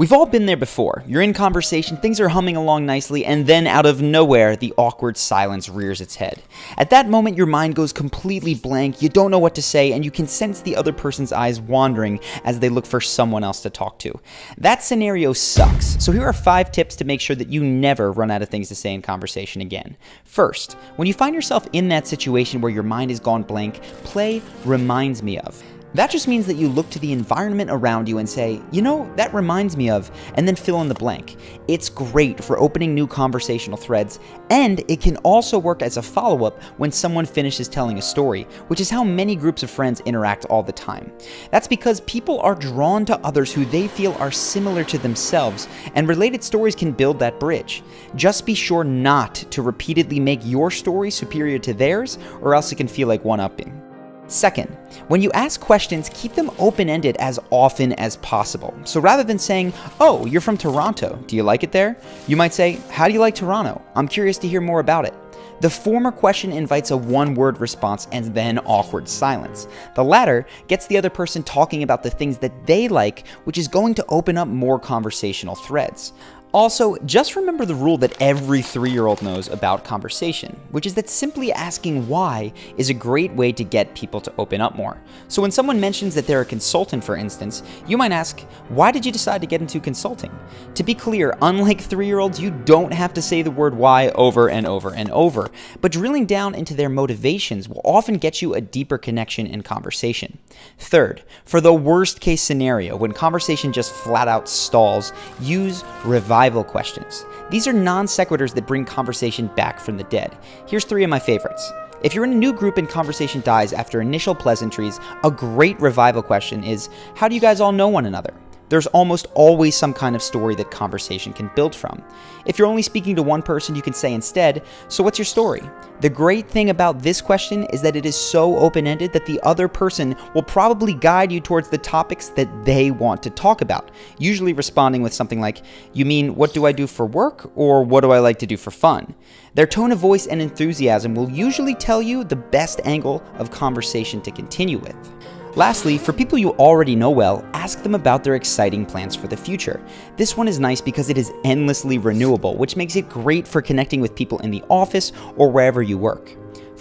We've all been there before. You're in conversation, things are humming along nicely, and then out of nowhere, the awkward silence rears its head. At that moment, your mind goes completely blank, you don't know what to say, and you can sense the other person's eyes wandering as they look for someone else to talk to. That scenario sucks, so here are 5 tips to make sure that you never run out of things to say in conversation again. First, when you find yourself in that situation where your mind has gone blank, play "reminds me of." That just means that you look to the environment around you and say, you know, that reminds me of, and then fill in the blank. It's great for opening new conversational threads, and it can also work as a follow-up when someone finishes telling a story, which is how many groups of friends interact all the time. That's because people are drawn to others who they feel are similar to themselves, and related stories can build that bridge. Just be sure not to repeatedly make your story superior to theirs, or else it can feel like one-upping. Second, when you ask questions, keep them open-ended as often as possible. So rather than saying, "Oh, you're from Toronto, do you like it there?" you might say, "How do you like Toronto? I'm curious to hear more about it." The former question invites a one-word response and then awkward silence. The latter gets the other person talking about the things that they like, which is going to open up more conversational threads. Also, just remember the rule that every 3-year-old knows about conversation, which is that simply asking why is a great way to get people to open up more. So when someone mentions that they're a consultant, for instance, you might ask, "Why did you decide to get into consulting?" To be clear, unlike 3-year-olds, you don't have to say the word why over and over and over, but drilling down into their motivations will often get you a deeper connection in conversation. Third, for the worst case scenario, when conversation just flat out stalls, use revival questions. These are non sequiturs that bring conversation back from the dead. Here's 3 of my favorites. If you're in a new group and conversation dies after initial pleasantries, a great revival question is, "How do you guys all know one another?" There's almost always some kind of story that conversation can build from. If you're only speaking to one person, you can say instead, "So what's your story?" The great thing about this question is that it is so open-ended that the other person will probably guide you towards the topics that they want to talk about, usually responding with something like, "You mean, what do I do for work, or what do I like to do for fun?" Their tone of voice and enthusiasm will usually tell you the best angle of conversation to continue with. Lastly, for people you already know well, ask them about their exciting plans for the future. This one is nice because it is endlessly renewable, which makes it great for connecting with people in the office or wherever you work.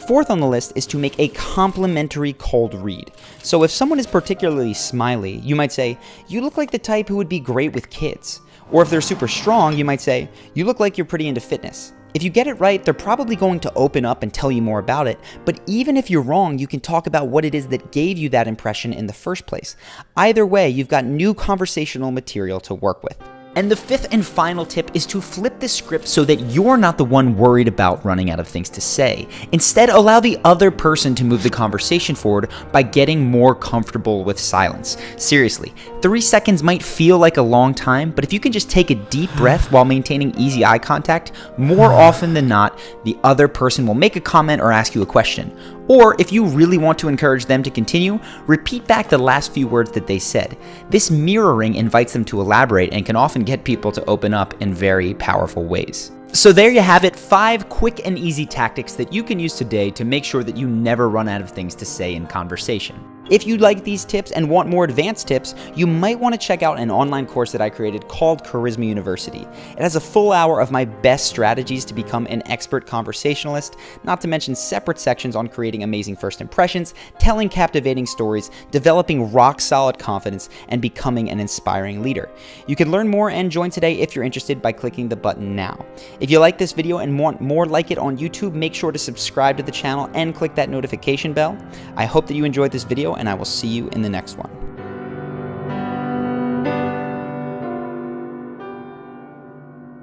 Fourth on the list is to make a complimentary cold read. So if someone is particularly smiley, you might say, "You look like the type who would be great with kids." Or if they're super strong, you might say, "You look like you're pretty into fitness." If you get it right, they're probably going to open up and tell you more about it, but even if you're wrong, you can talk about what it is that gave you that impression in the first place. Either way, you've got new conversational material to work with. And the 5th and final tip is to flip the script so that you're not the one worried about running out of things to say. Instead, allow the other person to move the conversation forward by getting more comfortable with silence. Seriously, 3 seconds might feel like a long time, but if you can just take a deep breath while maintaining easy eye contact, more often than not, the other person will make a comment or ask you a question. Or if you really want to encourage them to continue, repeat back the last few words that they said. This mirroring invites them to elaborate and can often get people to open up in very powerful ways. So there you have it, 5 quick and easy tactics that you can use today to make sure that you never run out of things to say in conversation. If you like these tips and want more advanced tips, you might want to check out an online course that I created called Charisma University. It has a full hour of my best strategies to become an expert conversationalist, not to mention separate sections on creating amazing first impressions, telling captivating stories, developing rock-solid confidence, and becoming an inspiring leader. You can learn more and join today if you're interested by clicking the button now. If you like this video and want more like it on YouTube, make sure to subscribe to the channel and click that notification bell. I hope that you enjoyed this video, and I will see you in the next one.